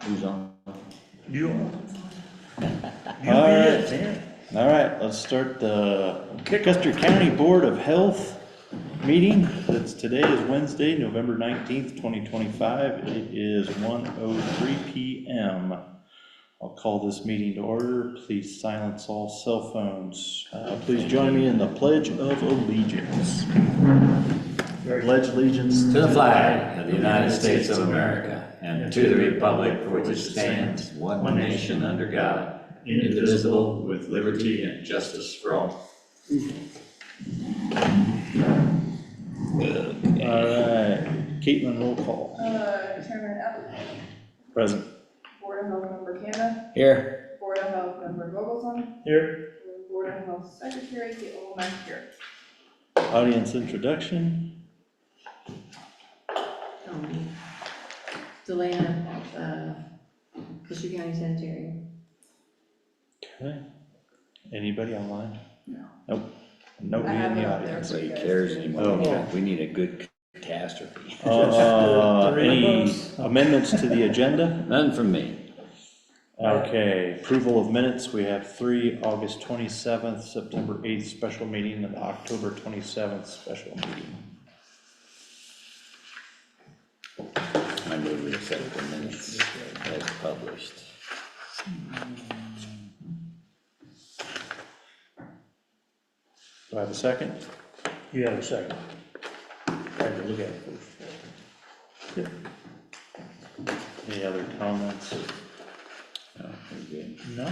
Who's on? You are. All right, let's start the Custer County Board of Health meeting. Today is Wednesday, November 19th, 2025. It is 1:03 p.m. I'll call this meeting to order. Please silence all cell phones. Please join me in the Pledge of Allegiance. Pledge allegiance To the flag of the United States of America and to the republic for which it stands, one nation under God, indivisible, with liberty and justice for all. All right, Caitlin, roll call. Chairman F. Present. Board of Health member Canada. Here. Board of Health member Vogelsong. Here. Board of Health Secretary Kate Olmack here. Audience introduction. Delana, Custer County Sanitary. Okay. Anybody online? No. Nope. Nobody I have in the it up there. audience. Nobody cares anymore. Oh. We need a good catastrophe. Any amendments to the agenda? None from me. Okay, approval of minutes. We have 3 August 27th, September 8th special meeting, and October 27th special meeting. I move we accept the minutes as published. Do I have a second? You have a second. I had to look at it first. Any other comments? Oh, we're good. No.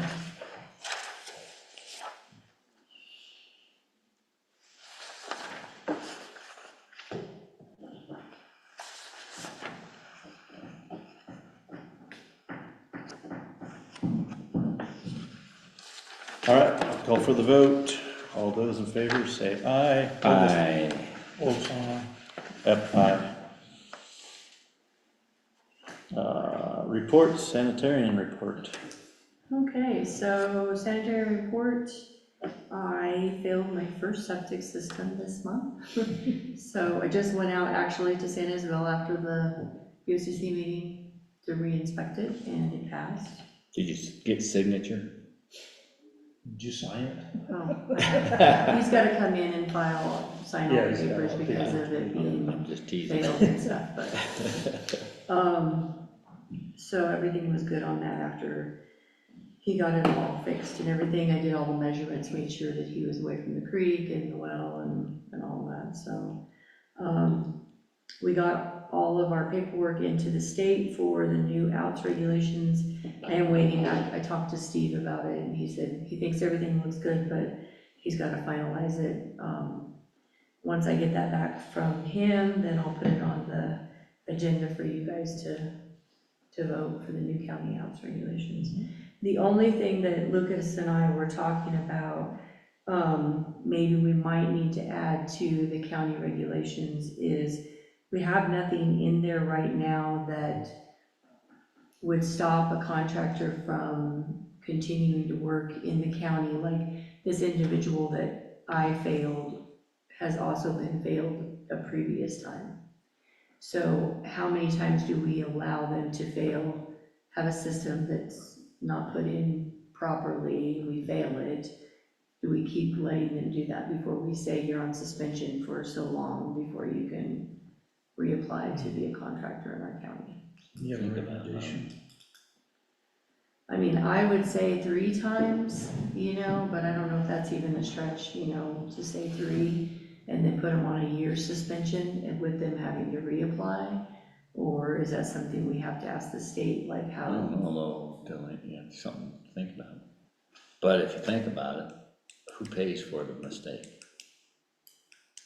All right, I'll call for the vote. All those in favor say aye. Aye. Yep, aye. Reports, sanitarian report. Okay, so sanitary report, I failed my first septic system this month. So I just went out actually to San Isabel after the BOCC meeting to re-inspect it, and it passed. Did you get signature? Did you sign it? Oh, he's gotta come in and sign all Yeah, the he's papers gotta- because of it being I'm just teasing. failed and stuff, but. So everything was good on that after he got it all fixed and everything. I did all the measurements, made sure that he was away from the creek and the well and all that, so. We got all of our paperwork into the state for the new outs regulations. I am waiting, I talked to Steve about it and he said he thinks everything looks good, but he's gotta finalize it. Once I get that back from him, then I'll put it on the agenda for you guys to vote for the new county outs regulations. The only thing that Lucas and I were talking about, maybe we might need to add to the county regulations is we have nothing in there right now that would stop a contractor from continuing to work in the county. Like this individual that I failed has also been failed a previous time. So how many times do we allow them to fail, have a system that's not put in properly, we fail it? Do we keep letting them do that before we say you're on suspension for so long before you can reapply to be a contractor in our county? You have a recommendation? I mean, I would say 3 times, but I don't know if that's even a stretch, to say 3. And then put them on a year suspension and with them having to reapply? Or is that something we have to ask the state, like I how? don't know, yeah, something to think about. But if you think about it, who pays for the mistake?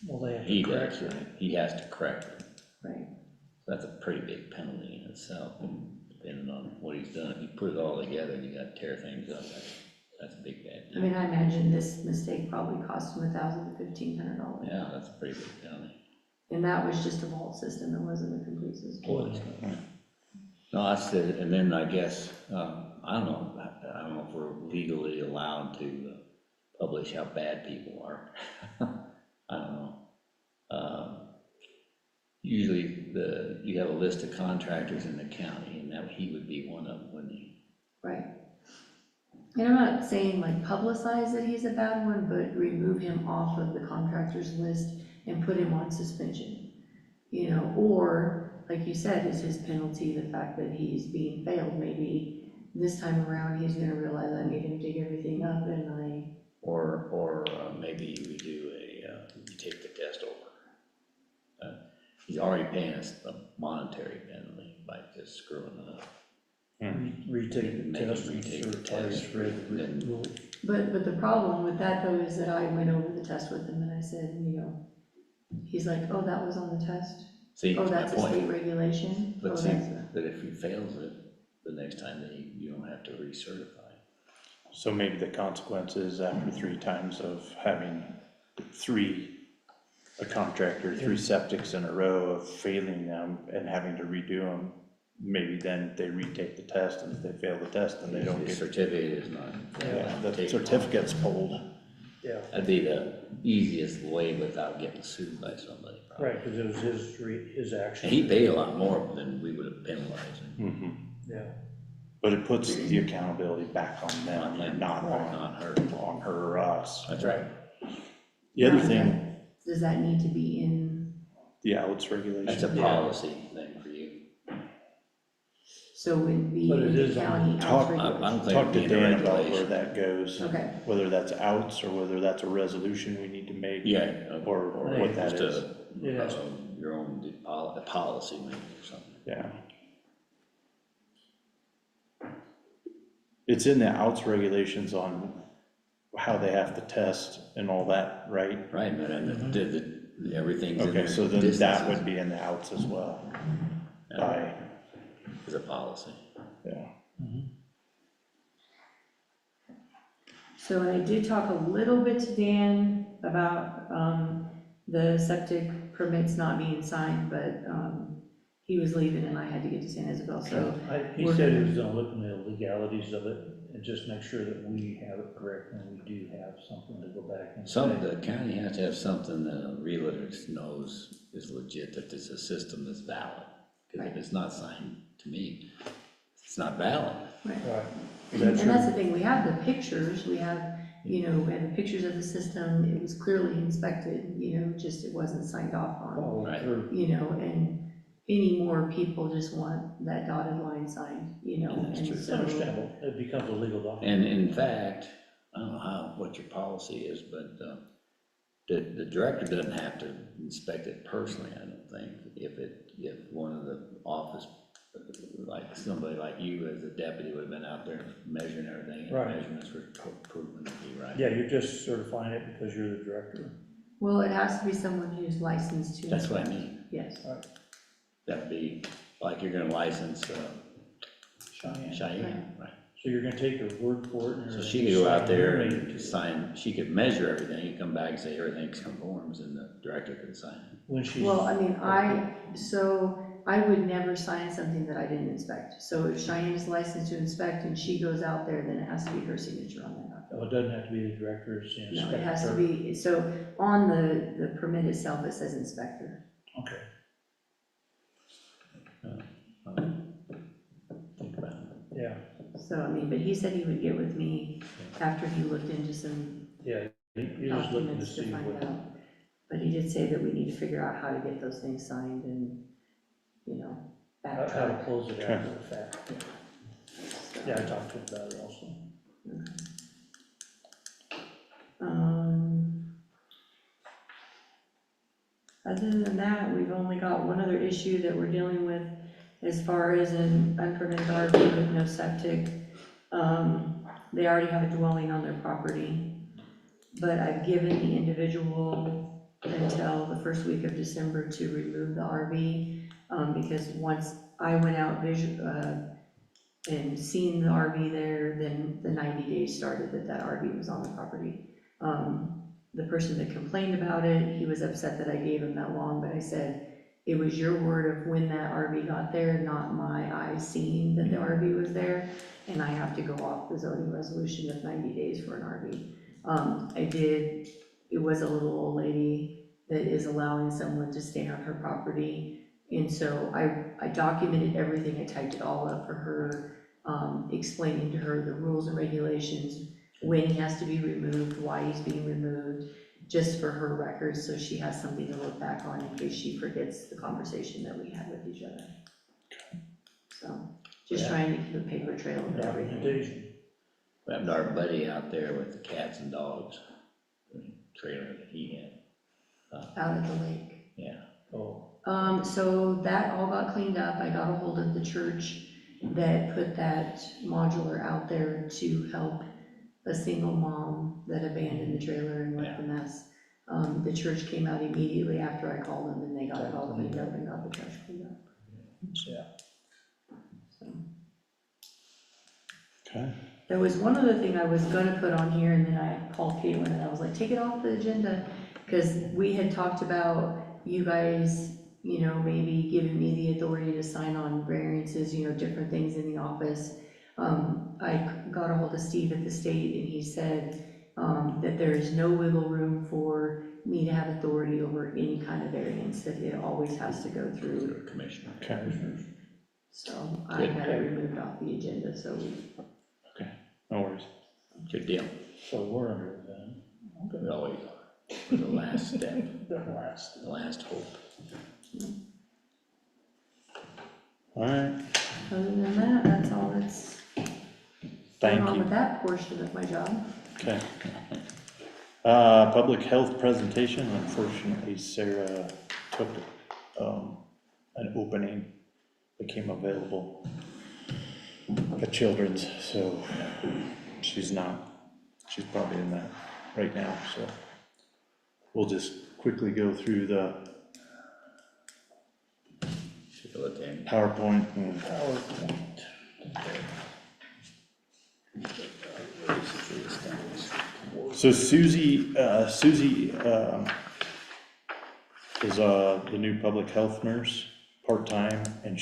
Well, they have He to correct does, it. right? He has to correct it. Right, That's a pretty big penalty in itself, depending on what he's done. If you put it all together and you gotta tear things up, that's a big bad I deal. mean, I imagine this mistake probably cost them $1,000 to $1,500. Yeah, that's a pretty big penalty. And that was just a vault system, it wasn't a complete system. No, that's it, and then I guess, I don't know if we're legally allowed to publish how bad people are. I don't know. usually you have a list of contractors in the county, and that he would be one of them, wouldn't he? Right. And I'm not saying like publicize that he's a bad one, but remove him off of the contractors list and put him on suspension. You know, or like you said, is his penalty the fact that he's being failed? Maybe this time around he's gonna realize I made him dig everything up and Or maybe we do you take the test over. He's already paying us a monetary penalty by just screwing it up. Retake the Make him test and retake the certify test, it's read the then- rule. But the problem with that though is that I went over the test with him and I said, you know, he's like, oh, that was on the test? See, Oh, that's that's my a state point. regulation? But Oh, see, that's a- that if he fails it, the next time you don't have to recertify. So maybe the consequence is after 3 times of having a contractor, 3 septics in a row of failing them and having to redo them, maybe then they retake the test, and if they fail the test, then they don't The get, certificate is not. yeah, the taken. certificate's pulled. Yeah, That'd be the easiest way without getting sued by somebody. probably. right, because it was his action. And he paid a lot more than we would have penalized him. Mhm. Yeah, But it puts the accountability back on them and not Not her. on her or us. That's right. The other Now, thing, does that need to be in, the outs That's a regulation, policy thing for you. so it would be But it in the is on- county Talk- outs I don't regulation? think talk it'd to be in the Dan about where regulation. that goes. Okay, Whether that's outs or whether that's a resolution we need to make. Yeah. Or what that just is. Yeah. Your own policy maybe or something. Yeah. It's in the outs regulations on how they have to test and all that, right? Right, but then everything's in there. Okay, so then that distances. would be in the outs as well. By, Is a policy. yeah. so I did talk a little bit to Dan about, the septic permits not being signed, but, he was leaving and I had to get to San Isabel, so. he we're said he gonna- was gonna look into the legalities of it and just make sure that we have it correct and we do have something to go back and say. The county has to have something that a realtor knows is legit, that there's a system that's valid. Because if it's not signed to me, it's not valid. Right. Right. And That's that's your- the thing, we have the pictures, we have the pictures of the system, it was clearly inspected, just it wasn't signed off on. follow Right. through. And any more people just want that dotted line signed, That's and true. It's so. understandable, it becomes a legal document. And in fact, I don't know what your policy is, but the director doesn't have to inspect it personally, I don't think. If one of the office, like somebody like you as a deputy would have been out there measuring everything, and Right. measurements were proven to be right. Yeah, you're just certifying it because you're the director. Well, it has to be someone who's licensed to. That's what I inspect. mean. Yes, That'd be like you're gonna license Cheyenne. Cheyenne, right? So you're gonna take her word for it and. So she could go out there Make and it. sign, she could measure everything, you come back and say everything conforms, and the director could sign it. When she's. well, I mean, I would never sign something that I didn't inspect. So if Cheyenne is licensed to inspect and she goes out there, then it has to be her signature on that document. Oh, it doesn't have to be the director, it's the No, inspector. it has to be, so on the permit itself, it says inspector. Okay, Think about it. yeah, So, I mean, but he said he would get with me after he looked into some yeah, you're just looking to documents to see find what. out. But he did say that we need to figure out how to get those things signed and, How to backtrack. close it after the fact. Yeah, I talked to him about it also. Other than that, we've only got one other issue that we're dealing with as far as an unpermitted RV with no septic. They already have a dwelling on their property, but I've given the individual until the first week of December to remove the RV, because once I went out and seen the RV there, then the 90 days started that RV was on the property. The person that complained about it, he was upset that I gave him that long, but I said, it was your word of when that RV got there, not my eyes seeing that the RV was there, and I have to go off the zoning resolution of 90 days for an RV. It was a little old lady that is allowing someone to stay on her property And so I documented everything, I typed it all up for her, explaining to her the rules and regulations, when he has to be removed, why he's being removed, just for her records, so she has something to look back on in case she forgets the conversation that we had with each other. So, just Yeah. trying to keep a paper trail of everything. Documentation. We have our buddy out there with the cats and dogs, the trailer that he had, Out at the lake. yeah. Oh, So that all got cleaned up. I got a hold of the church that put that modular out there to help a single mom that abandoned the trailer and left a mess. The church came out immediately after I called them and they got it all cleaned up and got the trash cleaned up. yeah. So. Okay. There was one other thing I was gonna put on here, and then I called Caitlin and I was like, take it off the agenda, because we had talked about you guys, maybe giving me the authority to sign on variances, different things in the office. I got a hold of Steve at the state, and he said, that there is no wiggle room for me to have authority over any kind of variance, that it always has to go through. Through a commissioner. Okay. So I had it removed off the agenda, so No worries. Good deal. So we're under it then. We always are. For the last step, The last. the last hope. All right, other than that, that's all that's going thank on you. with that portion of my job. Okay. Public health presentation, unfortunately Sarah took, an opening, became available at Children's, so she's probably in that right now, so we'll just quickly go through the Take a look at it. PowerPoint and PowerPoint. so Susie is the new public health nurse, part-time, and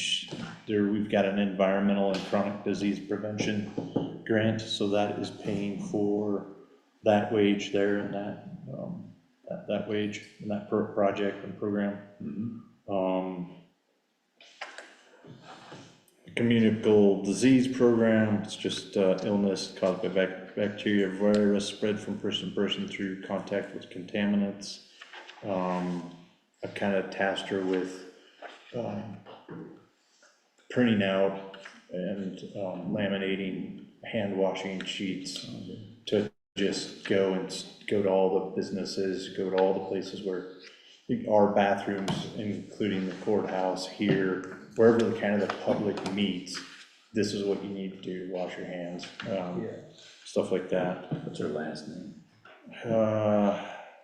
we've got an environmental and chronic disease prevention grant, so that is paying for that wage there and that wage and that project and program. Communicable disease program, it's just illness caused by bacteria, virus spread from person to person through contact with contaminants. I've kind of tasked her with printing out and laminating hand washing sheets to just go to all the businesses, go to all the places where our bathrooms, including the courthouse here, wherever the kind of the public meets, this is what you need to do, wash your hands, stuff like that. What's her last name? I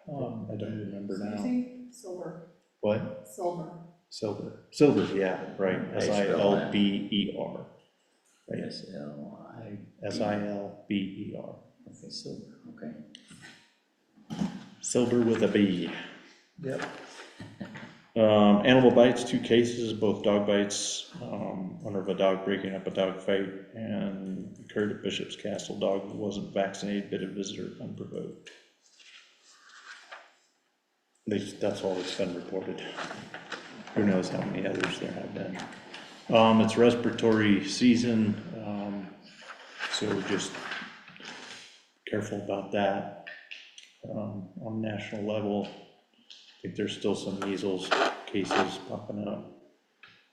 don't remember now. Susie, Silver, What? Silver. Silver, yeah, right, How do you spell that? Silber. Right, S-L-I. Silber, Okay, Silver, okay. Silber with a B. Yep. Animal bites, 2 cases, both dog bites, one of a dog breaking up a dog fight, and occurred at Bishop's Castle. Dog wasn't vaccinated, bit a visitor unprovoked. That's all that's been reported. Who knows how many others there have been. It's respiratory season, so just careful about that. On national level, I think there's still some measles cases popping up.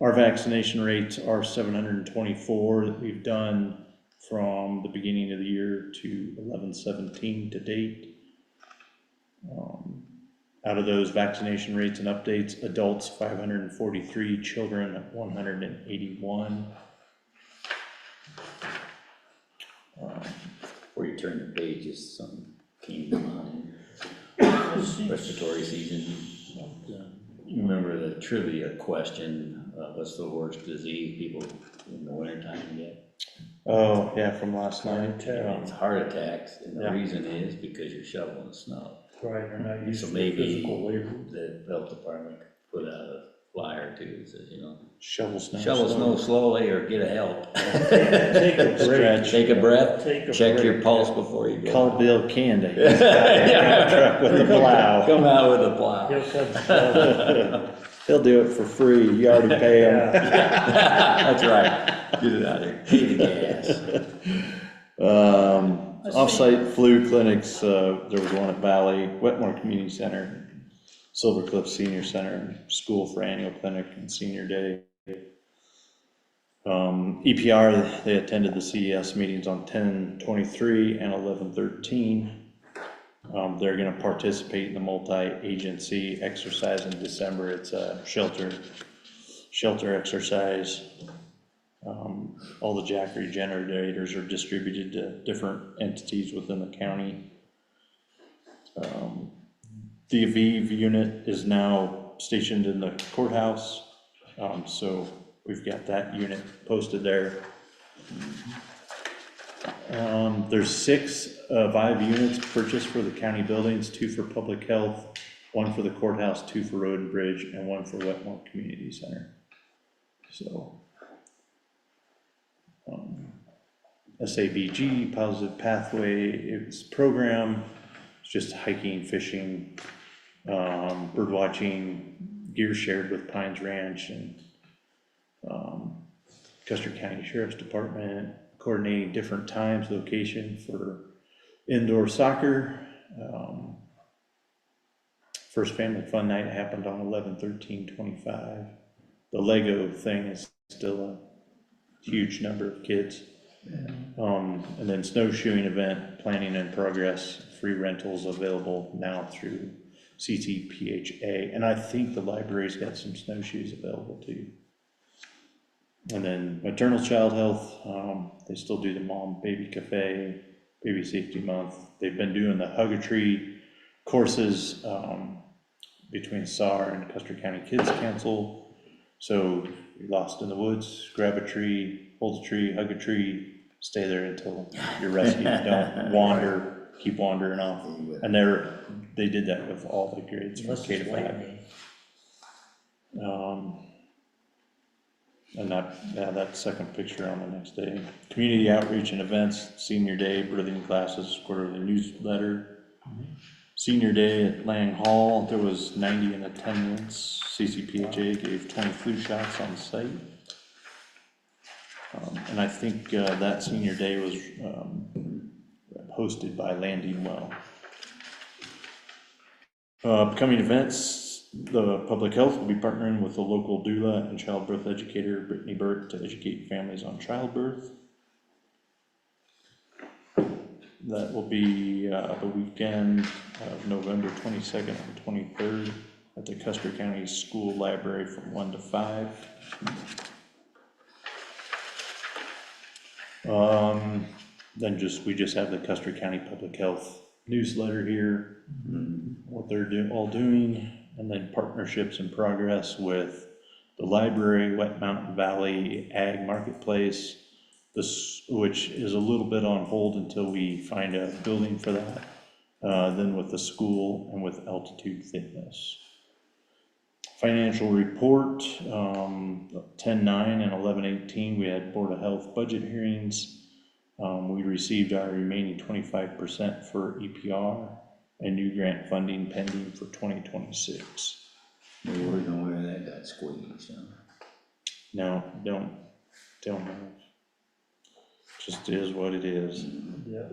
Our vaccination rates are 724 that we've done from the beginning of the year to 11/17 to date. Out of those vaccination rates and updates, adults 543, children 181. Before you turn the pages, something came to mind. Respiratory season. You remember the trivia question, what's the worst disease people in the wintertime get? Oh, yeah, from last night. It's heart attacks, and the Yeah. reason is because you're shoveling the snow. Right, they're not used So to maybe physical labor. the health department could put out a flyer too, that says, Shovel snow. shovel snow slowly or get a help. Take a break. Stretch. Take a breath, Take a check your break. pulse before you go. Call Bill Candy. He's got a truck with a plow. Come out with a plow. He'll cut the He'll do it for free, you already pay him. That's right, get it out of there, pay the gas. Off-site flu clinics, there was one at Valley, Wetmore Community Center, Silver Cliff Senior Center, School for Annual Clinic and Senior Day. EPR, they attended the CES meetings on 10/23 and 11/13. They're gonna participate in the multi-agency exercise in December. It's a shelter exercise. All the jack regenerators are distributed to different entities within the county. The Aviv unit is now stationed in the courthouse, so we've got that unit posted there. There's 6 Vive units purchased for the county buildings, 2 for public health, 1 for the courthouse, 2 for road and bridge, and 1 for Wetmore Community Center. So, SABG, Positive Pathway, it's program, it's just hiking, fishing, bird watching, gear shared with Pines Ranch and Custer County Sheriff's Department, coordinating different times, location for indoor soccer. First family fun night happened on 11/13/25. The Lego thing is still a huge number of kids. And then snowshoeing event, planning in progress, free rentals available now through CTPHA. And I think the library's got some snowshoes available too. And then maternal child health, they still do the mom baby cafe, baby safety month. They've been doing the hug-a-tree courses between SAR and Custer County Kids Council. So you're lost in the woods, grab a tree, hold a tree, hug a tree, stay there until you're rescued. Don't wander, keep wandering off. And they did that with all the grades from K to 5. And that second picture on the next day. Community outreach and events, senior day, birthing classes, quarterly newsletter. Senior day at Lang Hall, there was 90 in attendance. CCPHA gave 20 flu shots on site. And I think that senior day was hosted by Landing Well. Upcoming events, the public health will be partnering with the local doula and childbirth educator, Brittany Burt, to educate families on childbirth. That will be the weekend of November 22nd and 23rd at the Custer County School Library from 1 to 5. Then we just have the Custer County Public Health newsletter here, what they're all doing, and then partnerships in progress with the library, Wet Mountain Valley Ag Marketplace, which is a little bit on hold until we find a building for that. Then with the school and with Altitude Fitness. Financial report, 10/9 and 11/18, we had Board of Health budget hearings. We received our remaining 25% for EPR and new grant funding pending for 2026. We were gonna wear that got squeezed, huh? No, don't know. Just is what it is. Yeah.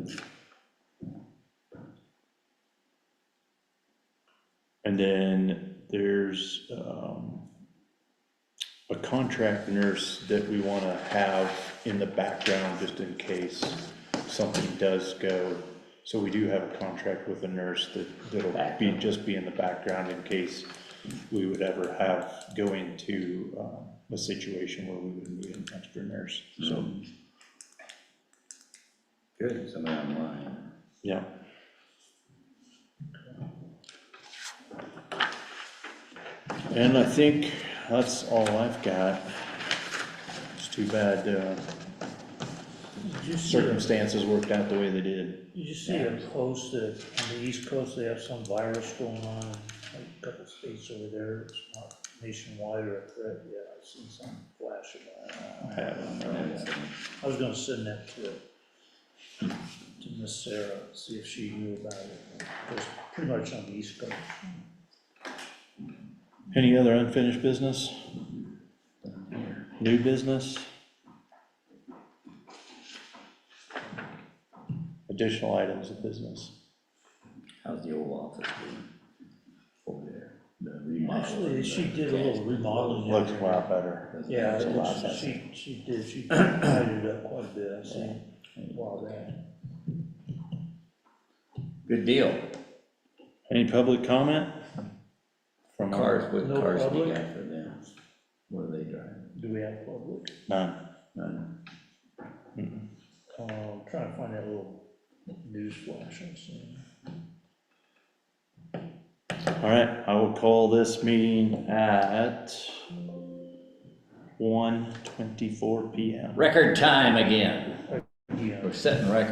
And then there's a contract nurse that we want to have in the background just in case something does go. So we do have a contract with a nurse that'll just be in the background in case we would ever go into a situation where we would need an extra nurse. So Good, somebody online. yeah. And I think that's all I've got. It's too bad circumstances worked out the way they did. Did you see a post that on the East Coast, they have some virus going on in like a couple states over there, it's not nationwide or a threat, yeah, I've seen some flashing around. I was gonna send that to Miss Sarah, see if she knew about it, it was pretty much on the East Coast. Any other unfinished business? New business? Additional items of business? How's the old office doing over there? The remodel. Actually, she did a little remodeling. in Looks a there. lot better. Yeah, It's a lot better. she did, she tidied it up quite a bit, I seen a while back. Good deal. Any public comment? From our- Cars, what No cars do you public? got for them? What do they drive? Do we have public? None. None? Trying to find that little news flash I seen. All right, I will call this meeting at 1:24 PM. Record time again. Yeah. We're setting records.